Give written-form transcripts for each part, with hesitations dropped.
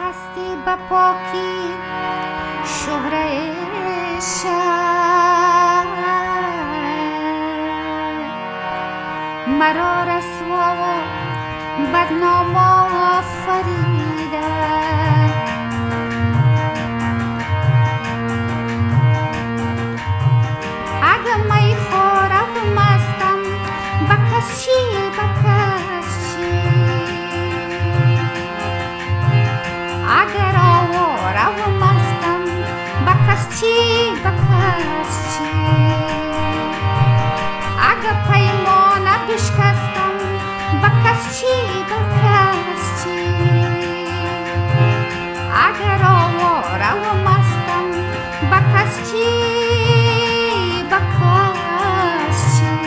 هستی به پاکی شهرش مرا رسوا و بدنام آفریده. اگه میخواره و مستم بکس چی بکس چی، اگر آواره و مستم بکس چی بکس چی، اگه پیمانه بشکستم بکس چی بکس چی، اگر آواره و مستم بکس چی بکس چی.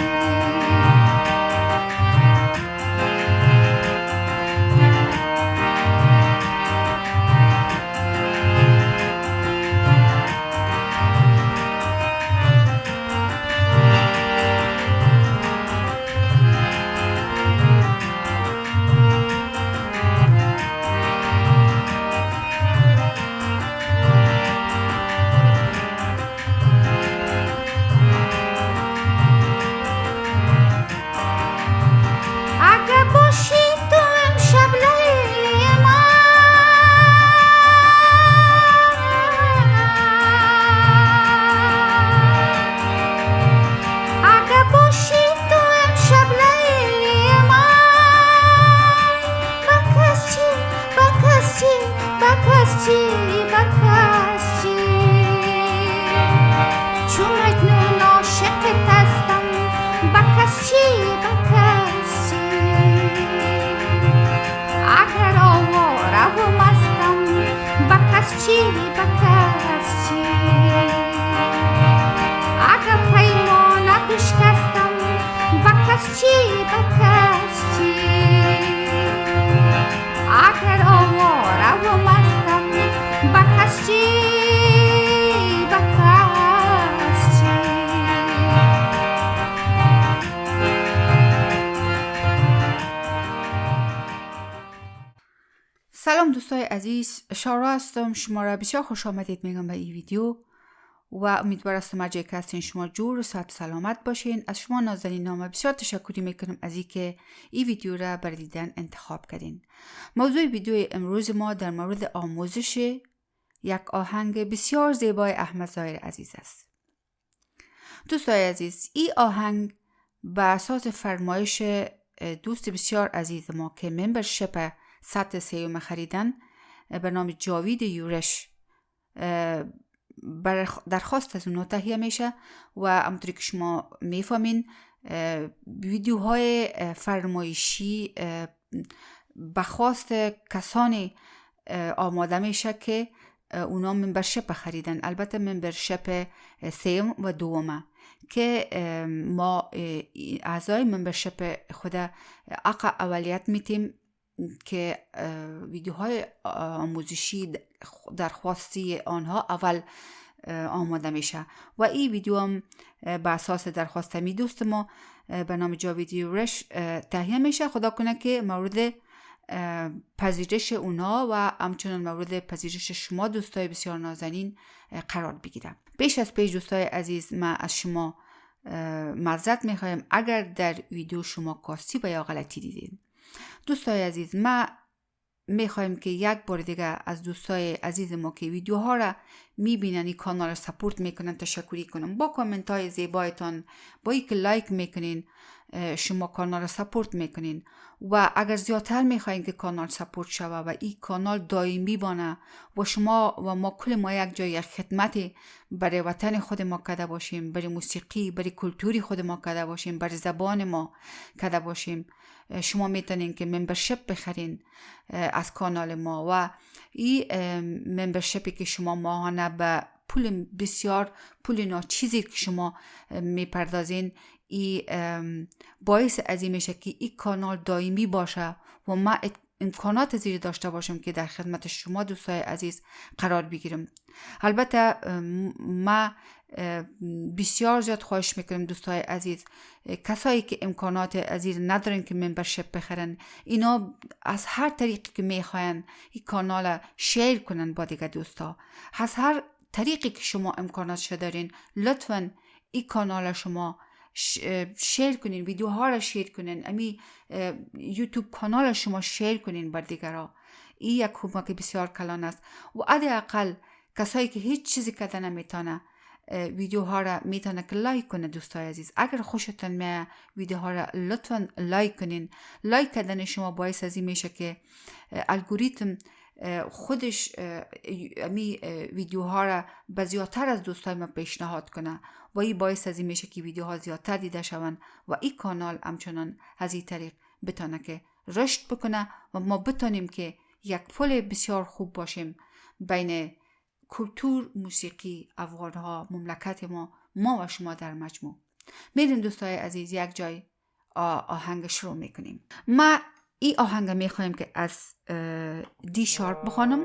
سلام دوستای عزیز، سارا هستم. شما را بسیار خوش آمدید میگم به این ویدیو و امیدوار هستم هر جایی که هستین شما جور و صحت سلامت باشین. از شما نازنین نامه بسیار تشکری میکنم از اینکه این ویدیو را برای دیدن انتخاب کردین. موضوع ویدیو امروز ما در مورد آموزش یک آهنگ بسیار زیبای احمد ظاهر عزیز است. دوستای عزیز، این آهنگ بر اساس فرمایش دوست بسیار عزیز ما که ممبرشپ سطح سیوم خریدن به نام جاوید یورش درخواست از اونو تهیه میشه و همونطوری که شما میفهمین ویدیوهای فرمایشی به خواست کسانی آماده میشه که اونا ممبرشپ خریدن. البته ممبرشپ سیوم و دومه که ما اعضای ممبرشپ خود اقا اولیت میتیم که ویدیوهای آموزشی درخواستی آنها اول آماده میشه و این ویدیو هم به اساس درخواست می دوست ما به نام جاوید یورش تهیه میشه. خدا کنه که مورد پذیرش اونا و همچنان مورد پذیرش شما دوستای بسیار نازنین قرار بگیره. بیش از پیش دوستای عزیز، ما از شما معذرت میخوایم اگر در ویدیو شما کاستی و یا غلطی دیدین. دوستای عزیز، ما میخوایم که یک بار دیگه از دوستای عزیز ما که ویدیوها را میبینن این کانال را سپورت میکنن تشکری کنم با کامنت های زیبایتان، با اینکه لایک میکنین شما کانال را سپورت میکنین و اگر زیادتر میخواین که کانال سپورت شوه و این کانال دائمی بانه و شما و ما کل ما یک جای یک خدمت برای وطن خود ما کرده باشیم، برای موسیقی، برای کلتوری خود ما کرده باشیم، برای زبان ما کرده باشیم، شما میتونین که ممبرشپ بخرین از کانال ما و این ممبرشپی که شما ماهانه به پول بسیار پول ناچیزی که شما میپردازین این باعث از این میشه که این کانال دائمی باشه و ما امکانات زیادی داشته باشم که در خدمت شما دوستای عزیز قرار بگیرم. البته ما بسیار زیاد خواهش میکنم دوستای عزیز، کسایی که امکانات ازیر ندارن که ممبرشپ بخرن، اینا از هر طریقی که میخواین این کانال شیر کنن با دیگه دوستا. از هر طریقی که شما امکاناتش دارین لطفاً این کانال شما شیر کنین، ویدیوها را شیر کنین، امی یوتیوب کانال شما شیر کنین بر دیگرها. این یک کمک بسیار کلان است. و حداقل کسایی که هیچ چیزی کردن نمیتونه ویدیوها را میتونه که لایک کنه دوستای عزیز. اگر خوشتون میاد ویدیوها را لطفاً لایک کنین. لایک کردن شما باعث از این میشه که الگوریتم خودش ویدیوها را به زیادتر از دوستای ما پیشنهاد کنه و این باعث از این میشه که ویدیوها زیادتر دیده شون و این کانال همچنان از این طریق بتونه که رشد بکنه و ما بتونیم که یک پل بسیار خوب باشیم بین کلتور موسیقی افغانها، مملکت ما و شما در مجموع. میریم دوستای عزیز یک جای آهنگ شروع میکنیم. ما این آهنگ میخوایم که از دی شارپ بخوانم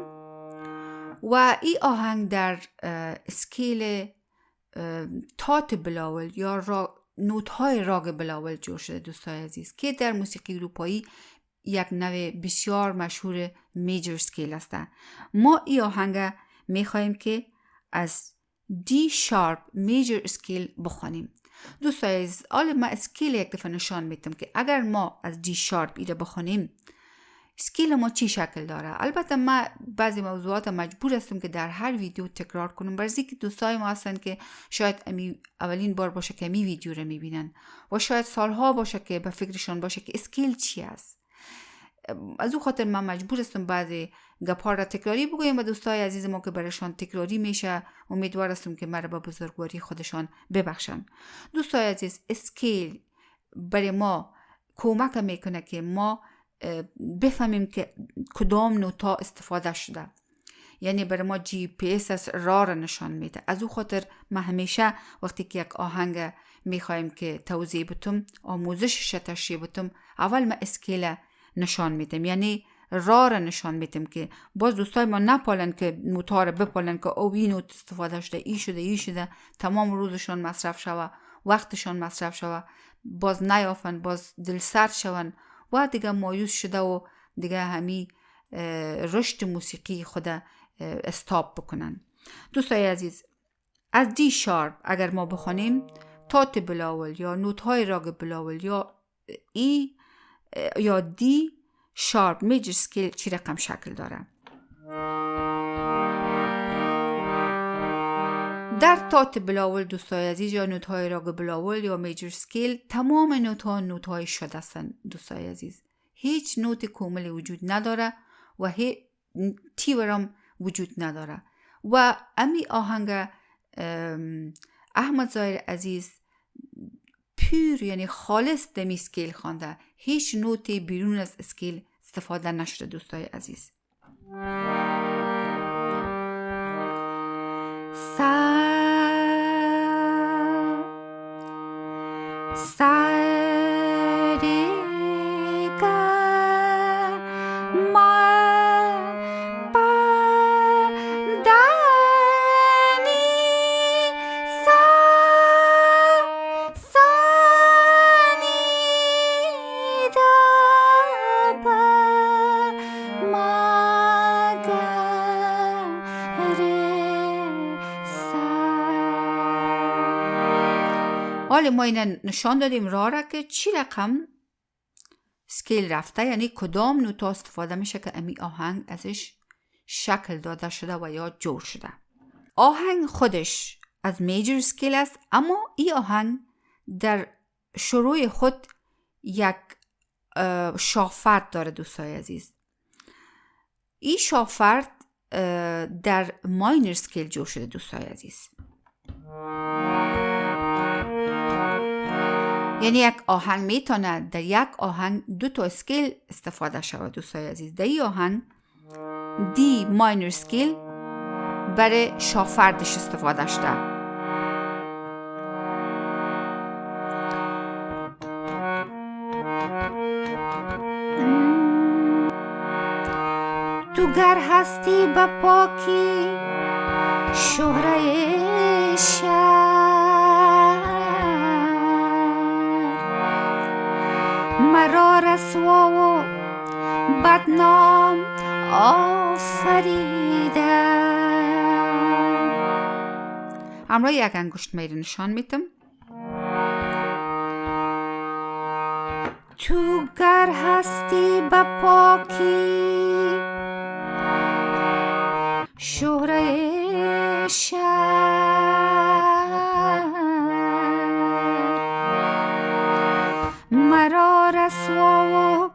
و این آهنگ در اسکیل تات بلاول یا نوت های راگ بلاول جور شده دوستای عزیز، که در موسیقی اروپایی یک نوع بسیار مشهور میجر اسکیل است. ما این آهنگ میخوایم که از دی شارپ میجر اسکیل بخوانیم. دوستای عزیز، حالا ما اسکیل یک دفعه نشان میدم که اگر ما از دی شارپ ایره بخوانیم اسکیل ما چی شکل داره. البته ما بعضی موضوعات مجبور هستم که در هر ویدیو تکرار کنم، برای اینکه دوستای ما هستن که شاید اولین بار باشه که می ویدیو رو میبینن و شاید سالها باشه که به فکرشان باشه که اسکیل چی است. از او خاطر من مجبور هستم بعضی گپ‌ها را تکراری بگویم و دوستای عزیز ما که برایشان تکراری میشه امیدوار هستم که مرا به بزرگواری خودشان ببخشن. دوستای عزیز، اسکیل برای ما کمک میکنه که ما بفهمیم که کدام نوتا استفاده شده. یعنی برای ما جی پی اس را نشان میده. از او خاطر ما همیشه وقتی که یک آهنگ میخوایم که توضیح بتم، آموزشش تشریح بتم، اول ما اسکیل نشان میدم، یعنی را نشان میدم که باز دوستای ما نپالن که نوتا را بپالن که او این نوت استفاده شده، ای شده تمام روزشان مصرف شوه، وقتشان مصرف شوه، باز نیافن، باز دل سرد شون و دیگه مایوس شده و دیگه همی رشد موسیقی خود استاپ بکنن. دوستای عزیز، از دی شارپ اگر ما بخوانیم تات بلاول یا نوت های راگ بلاول یا ای یا دی شارپ میجر اسکیل چی رقم شکل داره. در تات بلاول دوستای عزیز یا نوت های راگ بلاول یا میجر اسکیل تمام نوت های شده هستند دوستای عزیز. هیچ نوت کامل وجود نداره و هیچ تیورم وجود نداره و امی آهنگ احمد ظاهر عزیز پور یعنی خالص دمی اسکیل خوانده، هیچ نوتی بیرون از اسکیل استفاده نشده دوستای عزیز. حالا ما این نشان دادیم را که چی رقم سکیل رفته، یعنی کدام نوتا استفاده میشه که امی آهنگ ازش شکل داده شده و یا جور شده. آهنگ خودش از میجر سکیل است، اما این آهنگ در شروع خود یک شافرد داره دوستای عزیز. این شافرد در ماینر سکیل جور شده دوستای عزیز. یعنی یک آهنگ میتونه در یک آهنگ دو تا اسکیل استفاده شود دوستای عزیز. در این آهنگ دی ماینر اسکیل برای شافردش استفاده شده. گر هستی به پاکی شهره شهر، مرا رسوا و بدنام آفریده. همراه یک انگشت میره نشان میتم. تو گر هستی به پاکی شهره شهر، مرا رسوا و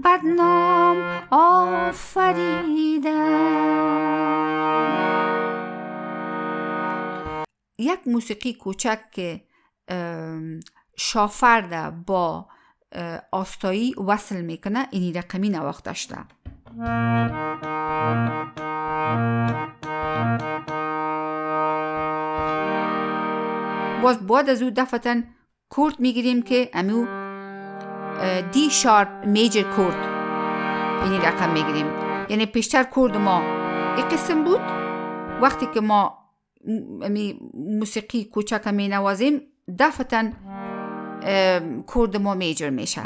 بدنام آفریده. یک موسیقی کوچک که شافرده با آستایی وصل میکنه، اینی رقمی نواخته شده. باز بعد از او دفعتاً کورد میگیریم که امو دی شارپ میجر کورد، اینی رقم میگیریم. یعنی پیشتر کورد ما یک قسم بود، وقتی که ما موسیقی کوچک می نوازیم دفعتاً کورد ما میجر میشه.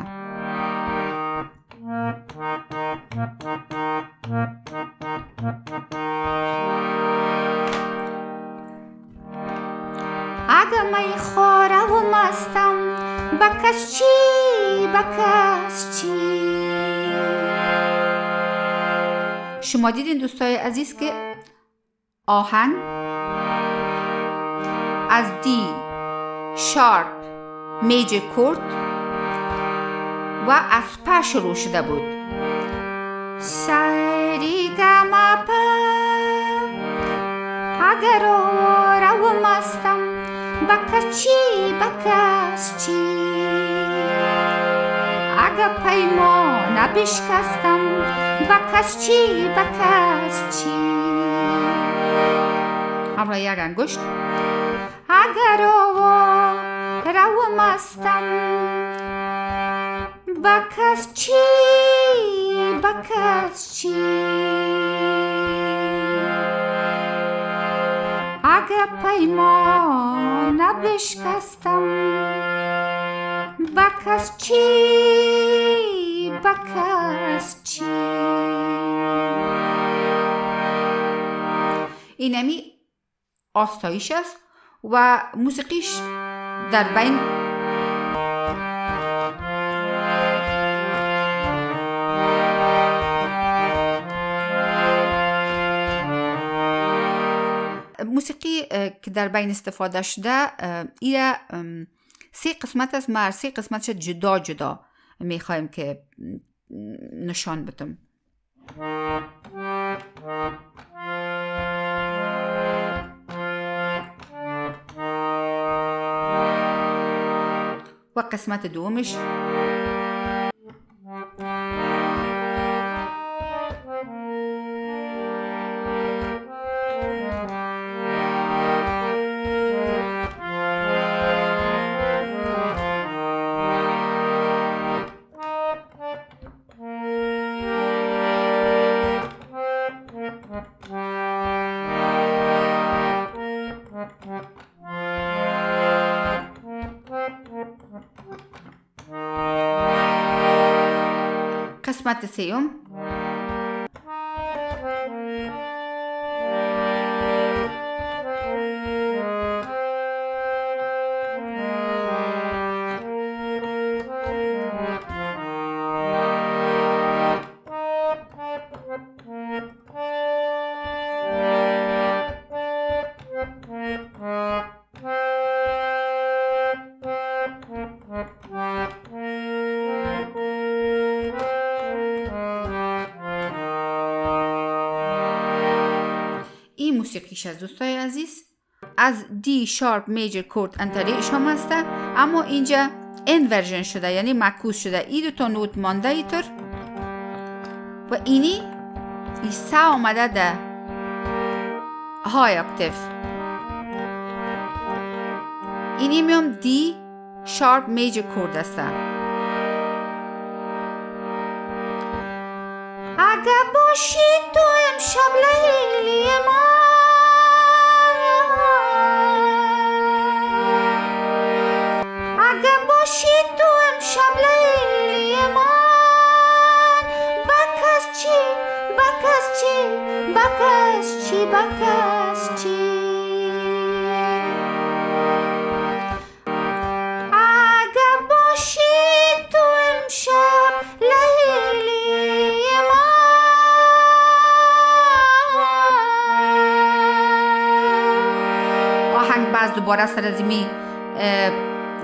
اگه میخواره و مستم بکس چی بکس چی. شما دیدین دوستای عزیز که آهنگ از دی شارپ میجر کورد و از پا شروع شده بود. سری گما پا اگر آواره و مستم بکس چی بکس چی. اگر پیمان بشکستم بکس چی بکس چی. همراه یک انگشت. اگر آواره و مستم بکس چی بکس چی. اگر پیمان بشکستم بکس چی بکس چی. اینمی آستایش است و موسیقیش در بین موسیقی که در بین استفاده شده ایره 3 قسمت است. ما 3 قسمتش جدا جدا میخوایم که نشان بدم. و قسمت دومش قسمت سیوم موسیقیش از دوستای عزیز از دی شارپ میجر کورد انتریش هم هسته، اما اینجا انورژن شده، یعنی معکوس شده. ای 2 نوت مانده ایتر و اینی سه آمده ده های اکتیف. اینی میام دی شارپ میجر کورد هسته. باشی تو امشب لیلی من، اگه باشی تو امشب لیلی من، بکس چی بکس چی بکس چی بکس چی، اگه باشی تو امشب لیلی من. آهنگ باز دوباره سر زمین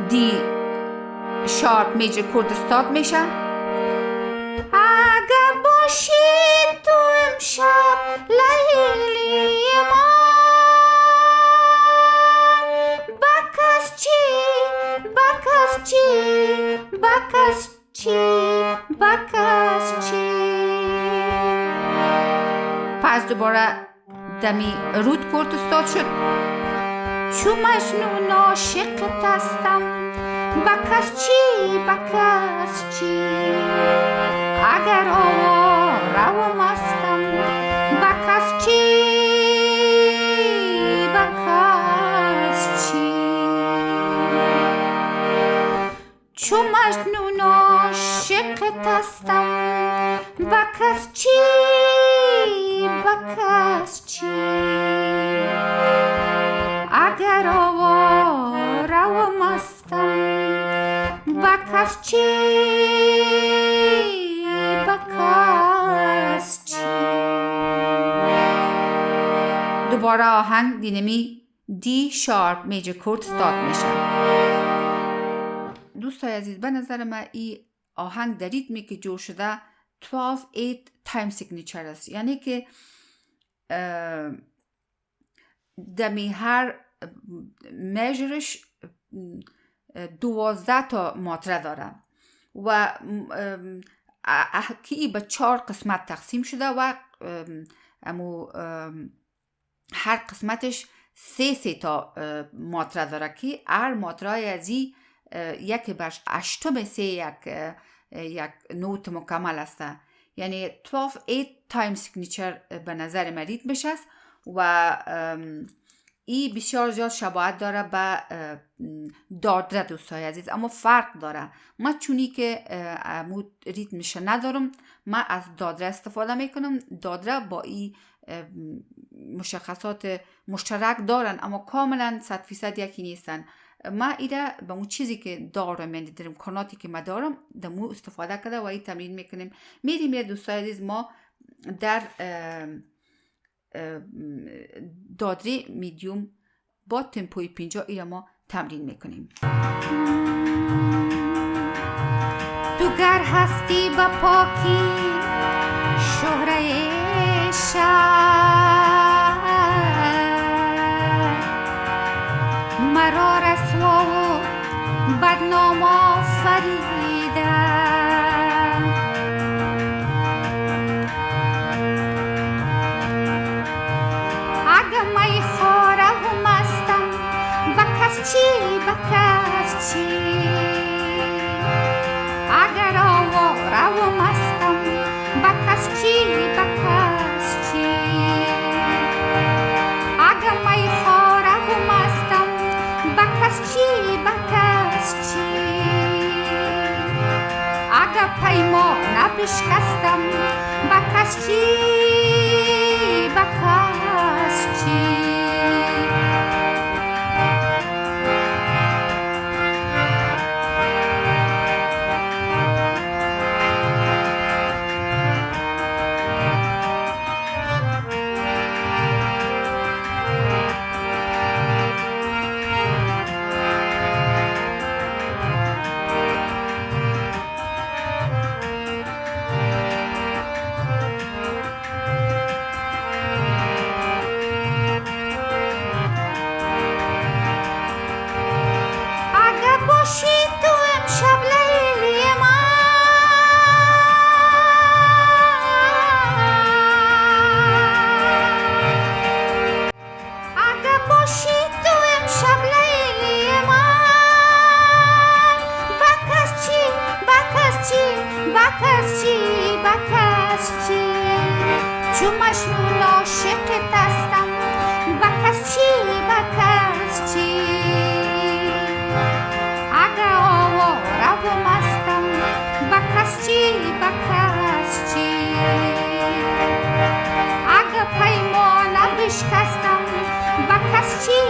دی شارپ میجر کورد استارت میشه. اگه باشی تو امشب لیلی من، بکس چی بکس چی بکس چی بکس چی. پس دوباره دمی رود کورد استارت شد. چو مجنون عاشقت هستم، بکس چی بکس چی، اگر آواره و مستم، بکس چی بکس چی. چو مجنون عاشقت هستم، بکس چی بکس چی، اگر آواره و مستم، بکس چی بکس چی. دوباره آهنگ دینمی دی شارپ میجر کورد استارت میشه. دوستای عزیز، به نظر من این آهنگ در ریتمی که جور شده 12/8 تایم سیگنیچر است، یعنی که دمی هر میجرش 12 تا ماتره داره و که به 4 قسمت تقسیم شده و هر قسمتش 3 تا ماتره داره که هر ماتره از این یک برش 8 سه یک نوت مکمل است. یعنی 12/8 تایم سیگنیچر به نظر من ریتمش است و این بسیار زیاد شباهت داره به دادره دوستای عزیز، اما فرق داره. من چونی که ریتمش ندارم، من از دادره استفاده میکنم. دادره با این مشخصات مشترک دارن اما کاملا 100% یکی نیستن. من ایره به اون چیزی که دارم، یعنی در امکاناتی که من دارم دمو استفاده کرده و این تمرین میکنیم. میریم دوستای عزیز، ما در دادره میدیوم با تمپوی 50 ایره ما تمرین میکنیم. تو گر هستی با پاکی شهره شهر، مرا رسوا و بدنام آفریده، اگه میخواره و مستم، بکس چی بکس چی، اگر آواره و مستم، بکس چی بکس چی، اگر میخواره و مستم، بکس چی بکس چی، اگر پیما نبشکستم، بکس چی بکس چی. بکس چی چون مجنون عاشقت هستم، بکس چی اگر آواره و مستم، بکس چی اگر پیمانه بشکستم، بکس چی